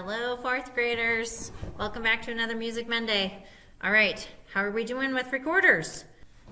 Hello, fourth graders. Welcome back to another Music Monday. All right, how are we doing with recorders?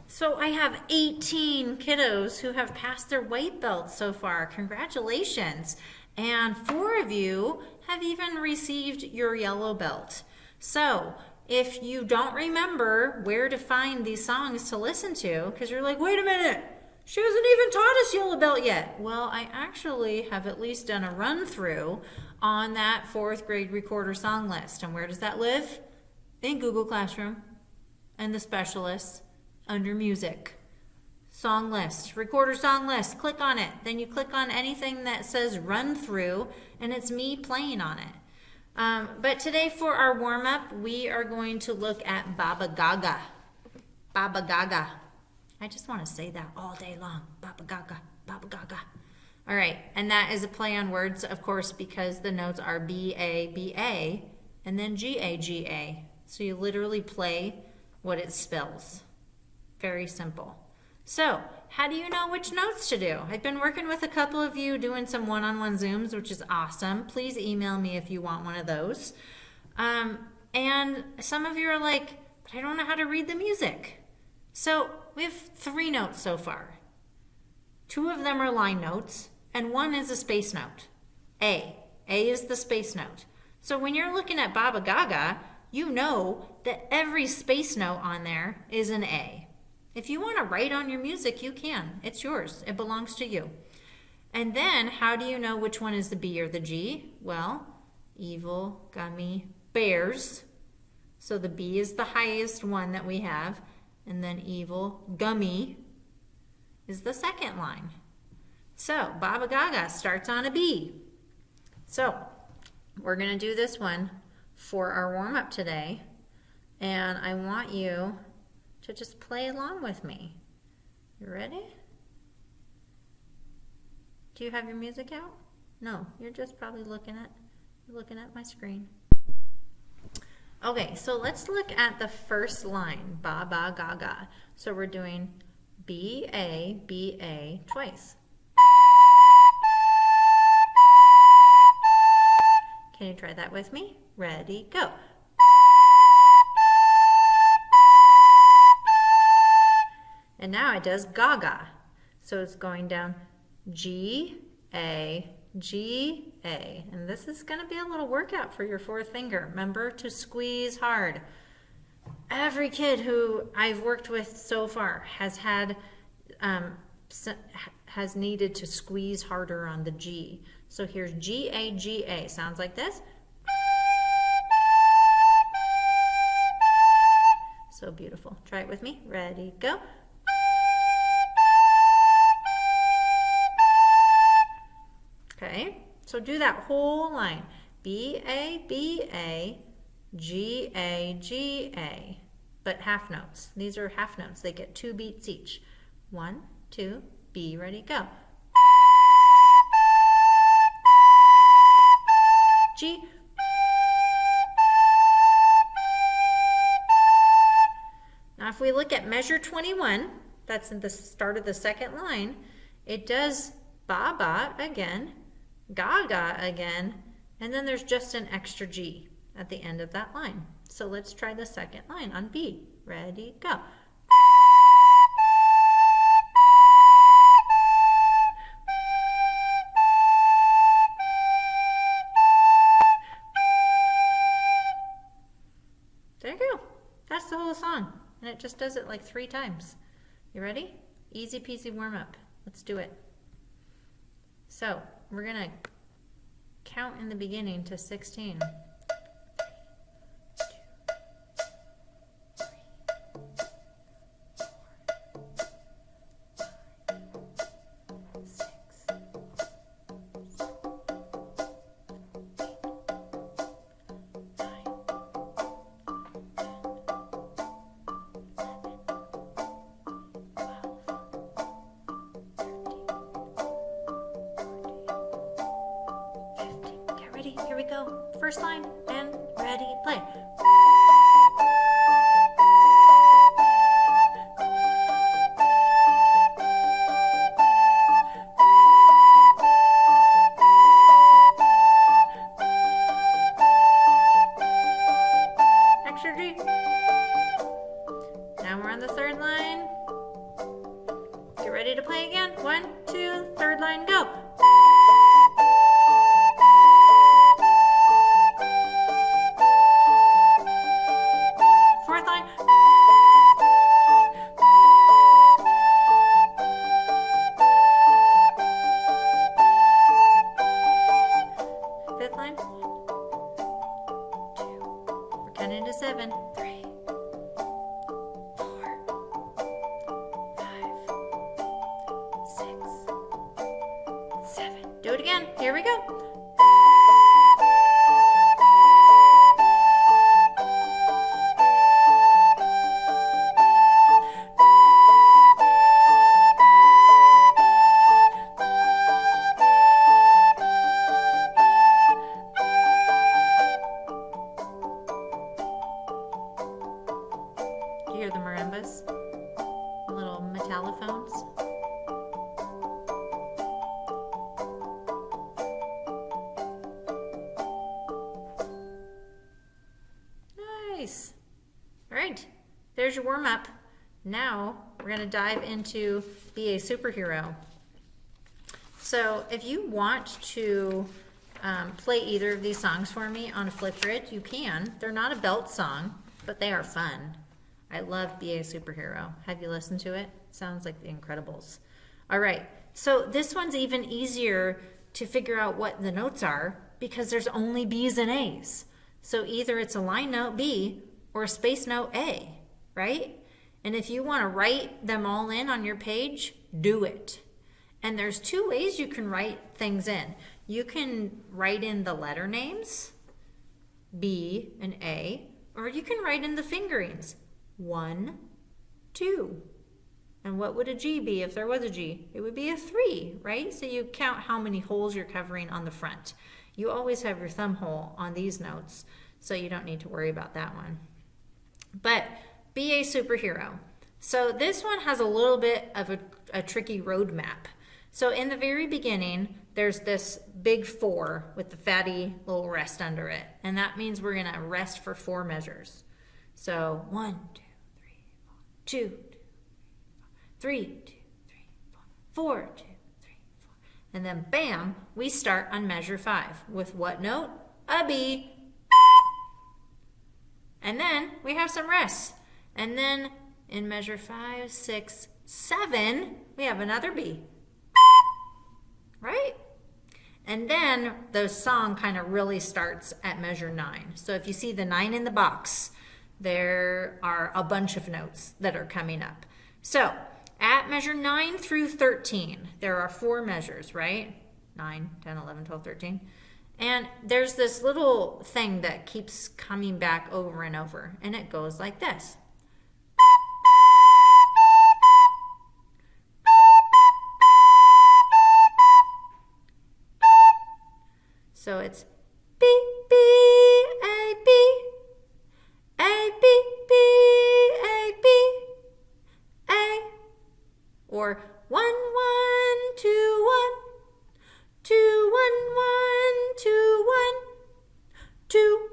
So I have 18 kiddos who have passed their white belt so far. Congratulations. And 4 of you have even received your yellow belt. So if you don't remember where to find these songs to listen to, because you're like, wait a minute, she hasn't even taught us yellow belt yet. Well, I actually have at least done a run through on that 4th grade recorder song list. And where does that live? In Google Classroom and the specialists under music. Song list, recorder song list, click on it. Then you click on anything that says run through and it's me playing on it. But today for our warm up, we are going to look at Baba Gaga. Baba Gaga. I just want to say that all day long. Baba Gaga, Baba Gaga. All right, and that is a play on words, of course, because the notes are B, A, B, A, and then G, A, G, A. So you literally play what it spells. Very simple. So, how do you know which notes to do? I've been working with a couple of you doing some one-on-one Zooms, which is awesome. Please email me if you want one of those. And some of you are like, but I don't know how to read the music. So, we have 3 notes so far. 2 of them are line notes, and 1 is a space note. A. A is the space note. So when you're looking at Baba Gaga, you know that every space note on there is an A. If you want to write on your music, you can. It's yours. It belongs to you. And then, how do you know which one is the B or the G? Well, evil, gummy, bears. So the B is the highest one that we have. And then evil, gummy is the second line. So Baba Gaga starts on a B. So we're going to do this one for our warm-up today. And I want you to just play along with me. You ready? Do you have your music out? No, you're just probably looking at my screen. Okay, so let's look at the first line, Baba Gaga. So we're doing B, A twice. Can you try that with me? Ready, go. And now it does Gaga. So it's going down G, A, G, A. And this is going to be a little workout for your 4th finger. Remember to squeeze hard. Every kid who I've worked with so far has needed to squeeze harder on the G. So here's G, A, G, A. Sounds like this. So beautiful. Try it with me. Ready, go. Okay, so do that whole line. B, A, B, A, G, A, G, A. But half notes. These are half notes. They get 2 beats each. 1, 2, B, ready, go. G. Now if we look at measure 21, that's at the start of the second line, it does Baba again, Gaga again, and then there's just an extra G at the end of that line. So let's try the second line on B. Ready, go. There you go. That's the whole song. And it just does it like 3 times. You ready? Easy peasy warm up. Let's do it. So we're going to count in the beginning to 16. 15. Get ready. Here we go. First line and ready, play. the third line. Get ready to play again. 1, 2, third line, go. Fourth line. Fifth line. 2. We're counting to 7. 3, 4, 5, 6, 7. Do it again. Here we go. Do you hear the marimbas? Little metallophones. Nice. All right, there's your warm up. Now we're going to dive into Be a Superhero. So if you want to play either of these songs for me on a Flipgrid, you can. They're not a belt song, but they are fun. I love Be a Superhero. Have you listened to it? Sounds like The Incredibles. All right, so this one's even easier to figure out what the notes are because there's only B's and A's. So either it's a line note B or a space note A, right? And if you want to write them all in on your page, do it. And there's 2 ways you can write things in. You can write in the letter names, B and A, or you can write in the fingerings, 1, 2. And what would a G be if there was a G? It would be a 3, right? So you count how many holes you're covering on the front. You always have your thumb hole on these notes, so you don't need to worry about that one. But Be a Superhero. So this one has a little bit of a tricky road map. So in the very beginning, there's this big 4 with the fatty little rest under it. And that means we're going to rest for 4 measures. So 1, 2, 3, 4, 2, 3, 2, 3, 4, 4, 2, 3, 4. And then bam, we start on measure 5 with what note? A B. And then we have some rests. And then in measure 5, 6, 7, we have another B. Right? And then the song kind of really starts at measure 9. So if you see the 9 in the box, there are a bunch of notes that are coming up. So at measure 9 through 13, there are 4 measures, right? 9, 10, 11, 12, 13. And there's this little thing that keeps coming back over and over, and it goes like this. So it's B, B, A, B, A, B, B, A, B, A, or 1, 1, 2, 1, 2, 1, 1, 2, 1, 2.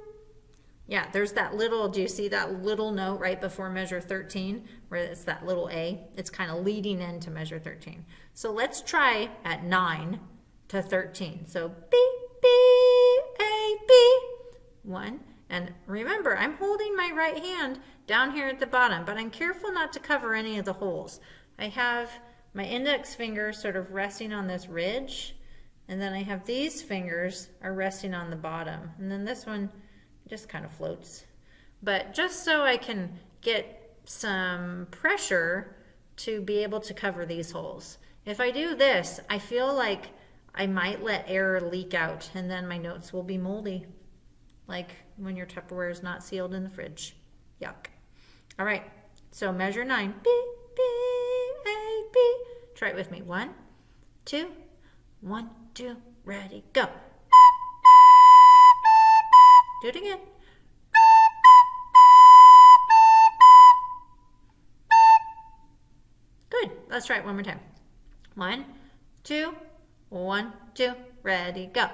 Yeah, there's that little, do you see that little note right before measure 13 where it's that little A? It's kind of leading into measure 13. So let's try at 9 to 13. So B, B, A, B, 1. And remember, I'm holding my right hand down here at the bottom, but I'm careful not to cover any of the holes. I have my index finger sort of resting on this ridge, and then I have these fingers are resting on the bottom. And then this one just kind of floats. But just so I can get some pressure to be able to cover these holes. If I do this, I feel like I might let air leak out and then my notes will be moldy. Like when your Tupperware is not sealed in the fridge. Yuck. All right, so measure 9. B, B, A, B. Try it with me. 1, 2, 1, 2, ready, go. Do it again. Good. Let's try it one more time. 1, 2, 1, 2, ready, go.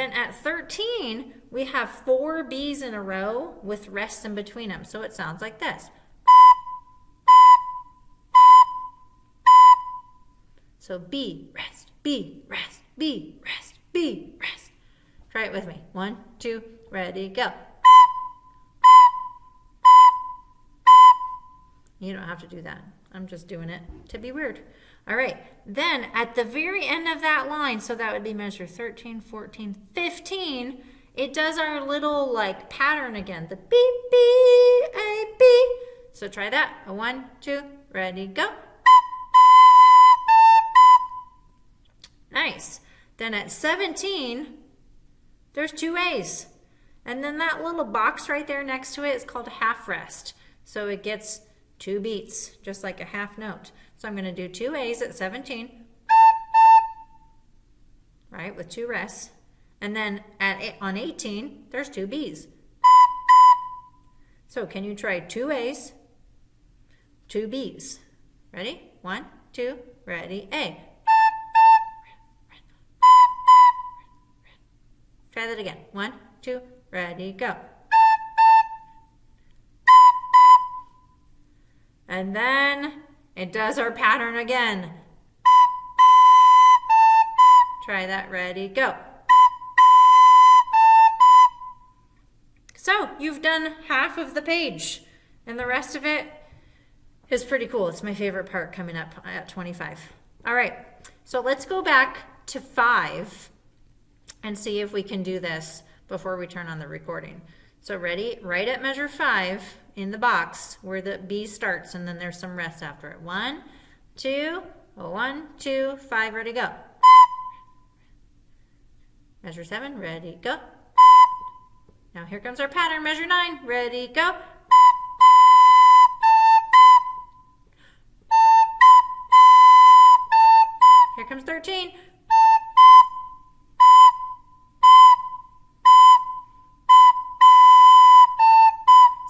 then at 13, we have 4 B's in a row with rests in between them. So it sounds like this. So B, rest, B, rest, B, rest, B, rest. Try it with me. 1, 2, ready, go. You don't have to do that. I'm just doing it to be weird. All right. Then at the very end of that line, so that would be measure 13, 14, 15, it does our little like pattern again. The B, B, A, B. So try that. 1, 2, ready, go. Nice. Then at 17, there's 2 A's. And then that little box right there next to it is called a half rest. So it gets 2 beats, just like a half note. So I'm going to do 2 A's at 17, right, with 2 rests. And then on 18, there's 2 B's. So can you try 2 A's, 2 B's? Ready? 1, 2, ready, A. Try that again. 1, 2, ready, go. And then it does our pattern again. Try that, ready, go. So you've done half of the page, and the rest of it is pretty cool. It's my favorite part coming up at 25. All right, so let's go back to 5 and see if we can do this before we turn on the recording. So ready? Right at measure 5 in the box where the B starts, and then there's some rest after it. 1, 2, 1, 2, 5, ready, go. Measure 7, ready, go. Now here comes our pattern. Measure 9, ready, go. Here comes 13.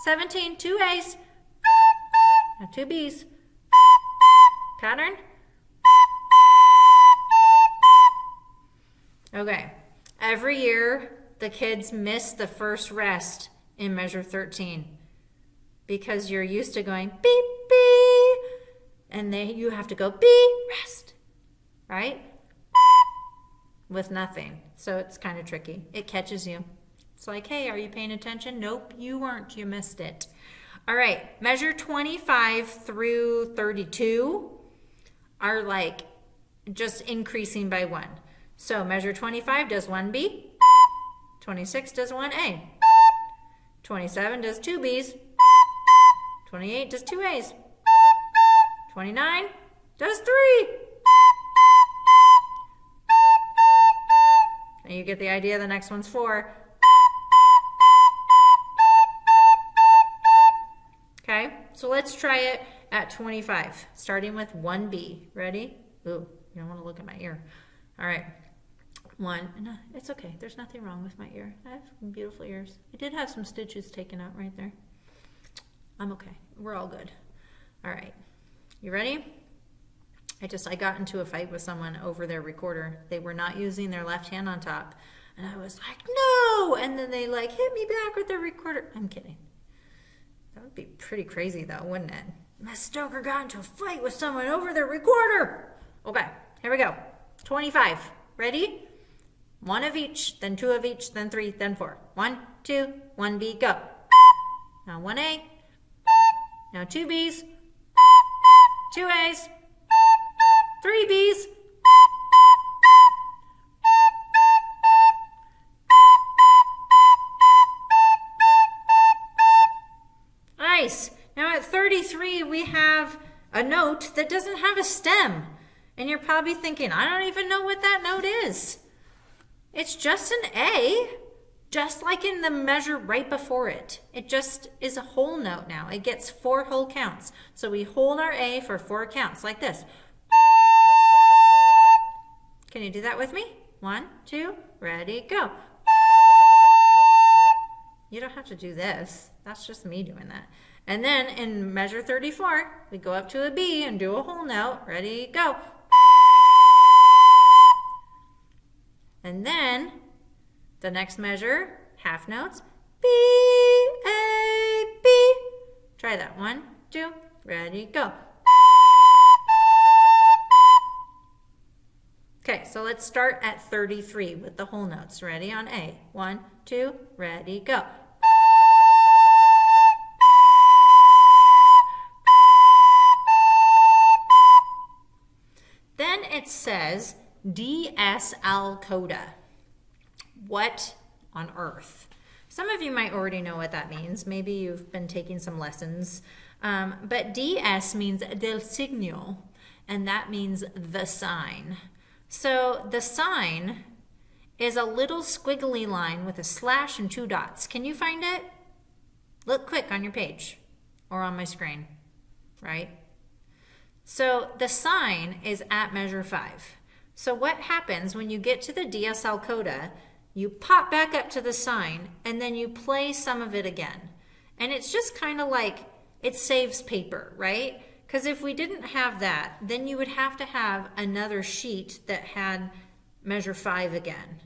17, 2 A's, now 2 B's. Pattern. Okay, every year the kids miss the first rest in measure 13 because you're used to going beep, beep, and then you have to go beep, rest, right? With nothing. So it's kind of tricky. It catches you. It's like, hey, are you paying attention? Nope, you weren't. You missed it. All right, measure 25 through 32 are like just increasing by 1. So measure 25 does 1 B, 26 does 1 A, 27 does 2 B's, 28 does 2 A's, 29 does 3. And you get the idea, the next one's 4. Okay, so let's try it at 25, starting with 1B. Ready? Ooh, you don't want to look at my ear. All right. 1, no, it's okay. There's nothing wrong with my ear. I have beautiful ears. I did have some stitches taken out right there. I'm okay. We're all good. All right. You ready? I got into a fight with someone over their recorder. They were not using their left hand on top. And I was like, no! And then they like hit me back with their recorder. I'm kidding. That would be pretty crazy though, wouldn't it? Miss Stoker got into a fight with someone over their recorder. Okay, here we go. 25. Ready? 1 of each, then 2 of each, then 3, then 4. 1, 2, 1B, go. Now 1A. Now 2 B's. 2 A's. 3 B's. Nice. Now at 33, we have a note that doesn't have a stem. And you're probably thinking, I don't even know what that note is. It's just an A, just like in the measure right before it. It just is a whole note now. It gets 4 whole counts. So we hold our A for 4 counts, like this. Can you do that with me? 1, 2, ready, go. You don't have to do this. That's just me doing that. And then in measure 34, we go up to a B and do a whole note. Ready, go. And then The next measure, half notes, B, A, B. Try that. 1, 2, ready, go. Okay, so let's start at 33 with the whole notes. Ready on A. 1, 2, ready, go. Then it says DS-Al coda. What on earth? Some of you might already know what that means. Maybe you've been taking some lessons. But DS means del signo, and that means the sign. So the sign is a little squiggly line with a slash and 2 dots. Can you find it? Look quick on your page or on my screen, right? So the sign is at measure 5. So what happens when you get to the DS-Al coda, you pop back up to the sign and then you play some of it again. And it's just kind of like it saves paper, right? Because if we didn't have that, then you would have to have another sheet that had measure 5 again.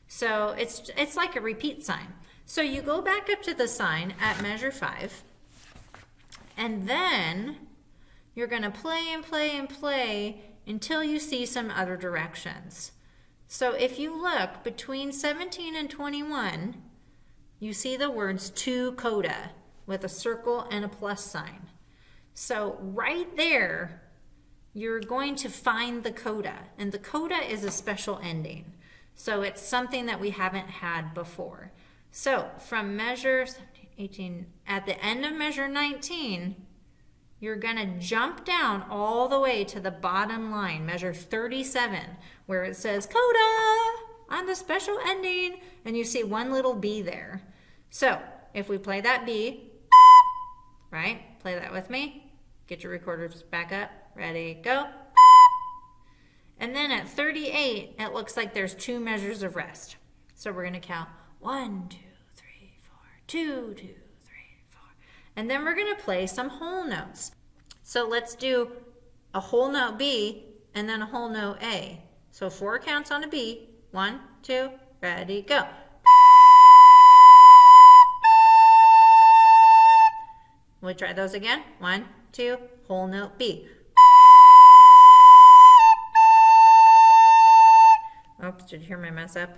So it's like a repeat sign. So you go back up to the sign at measure 5, and then you're going to play and play and play until you see some other directions. So if you look between 17 and 21, you see the words to coda with a circle and a plus sign. So right there, you're going to find the coda, and the coda is a special ending. So it's something that we haven't had before. So from measure 17, 18, at the end of measure 19, you're going to jump down all the way to the bottom line, measure 37, where it says coda on the special ending, and you see one little B there. So if we play that B, right, play that with me. Get your recorders back up, ready, go. And then at 38, it looks like there's 2 measures of rest. So we're going to count 1, 2, 3, 4, 2, 2, 3, 4. And then we're going to play some whole notes. So let's do a whole note B and then a whole note A. So 4 counts on a B. 1, 2, ready, go. We'll try those again. 1, 2, whole note B. Oops, did you hear my mess up?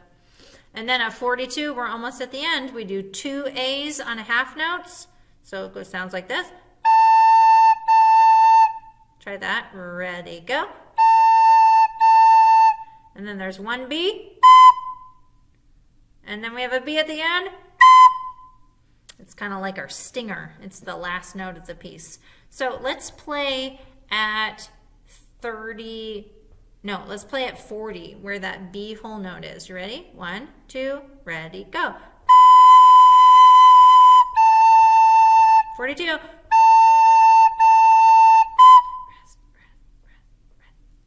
And then at 42, we're almost at the end. We do 2 A's on a half notes. So it sounds like this. Try that. Ready, go. And then there's 1 B. And then we have a B at the end. It's kind of like our stinger. It's the last note of the piece. So let's play at 30. No, let's play at 40, where that B whole note is. You ready? 1, 2, ready, go. 42.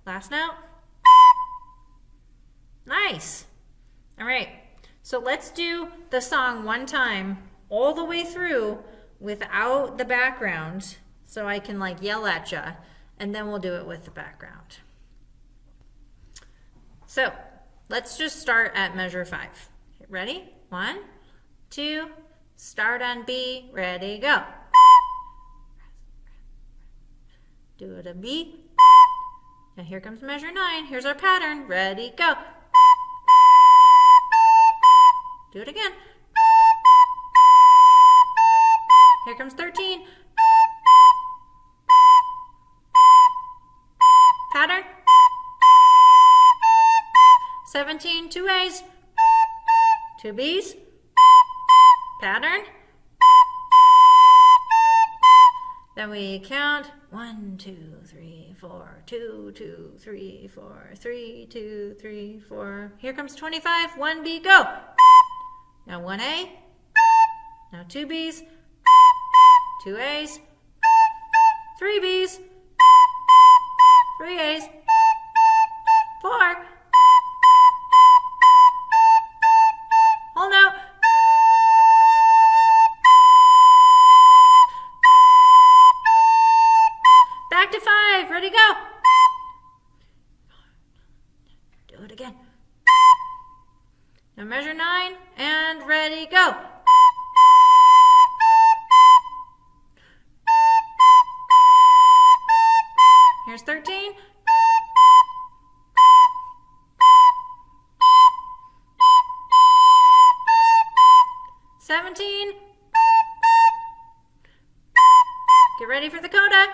Last note. Nice. All right. So let's do the song one time, all the way through, without the background, so I can like yell at you, and then we'll do it with the background. So let's just start at measure 5. Ready? 1, 2, start on B, ready, go. Do it a B. Now here comes measure 9. Here's our pattern. Ready, go. Do it again. Here comes 13. Pattern. 17, 2 A's, 2 B's, pattern. Then we count 1, 2, 3, 4, 2, 2, 3, 4, 3, 2, 3, 4. Here comes 25, 1 B, go. Now 1 A, now 2 B's, 2 A's, 3 B's, 3 A's, 4. Whole note. Back to 5. Ready, go. Do it again. Now measure 9 and ready, go. Here's 13. 17. Get ready for the coda.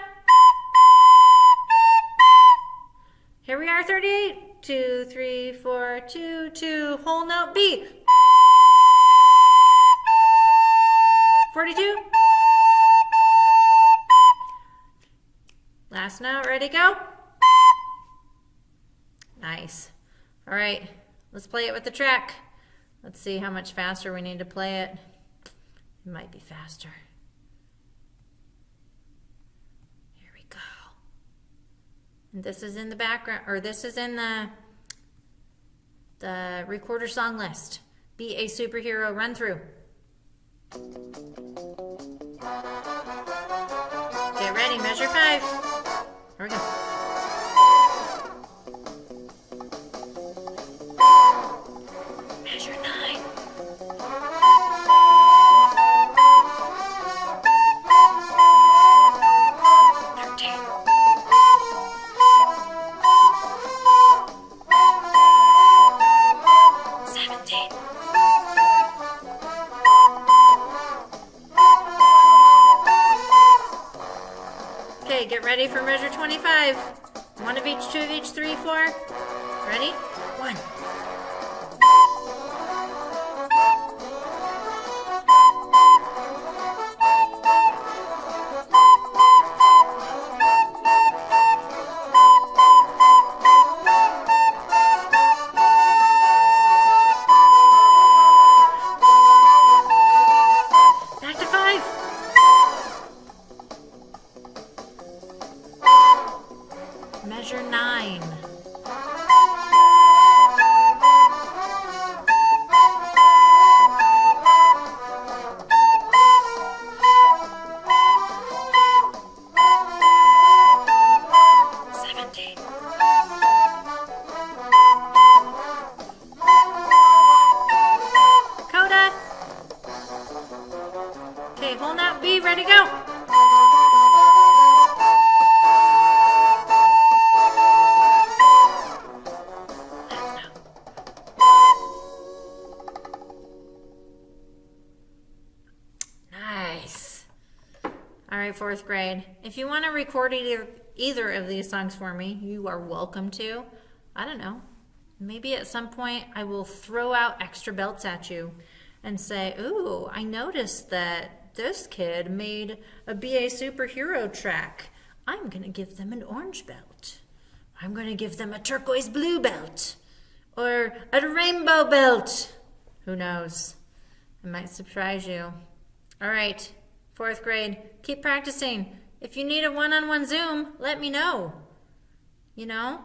Here we are, 38. 2, 3, 4, 2, 2. Whole note B. 42. Last note, ready, go. Nice. All right, let's play it with the track. Let's see how much faster we need to play it. It might be faster. Here we go. And this is in the background, or this is in the recorder song list. Be a Superhero run through. Get ready, measure 5. Here we go. Measure 9. 13. 17. Okay, get ready for measure 25. 1 of each, 2 of each, 3, 4. Ready? 1. 9. Coda. Okay, hold that B, ready, go. Nice. All right, 4th grade. If you want to record either of these songs for me, you are welcome to. I don't know. Maybe at some point I will throw out extra belts at you and say, ooh, I noticed that this kid made a BA Superhero track. I'm going to give them an orange belt. I'm going to give them a turquoise blue belt. Or a rainbow belt. Who knows? I might surprise you. All right, 4th grade, keep practicing. If you need a one-on-one Zoom, let me know. You know,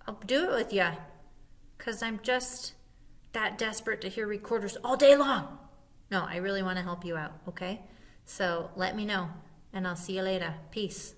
I'll do it with you. Because I'm just that desperate to hear recorders all day long. No, I really want to help you out, okay? So let me know, and I'll see you later. Peace.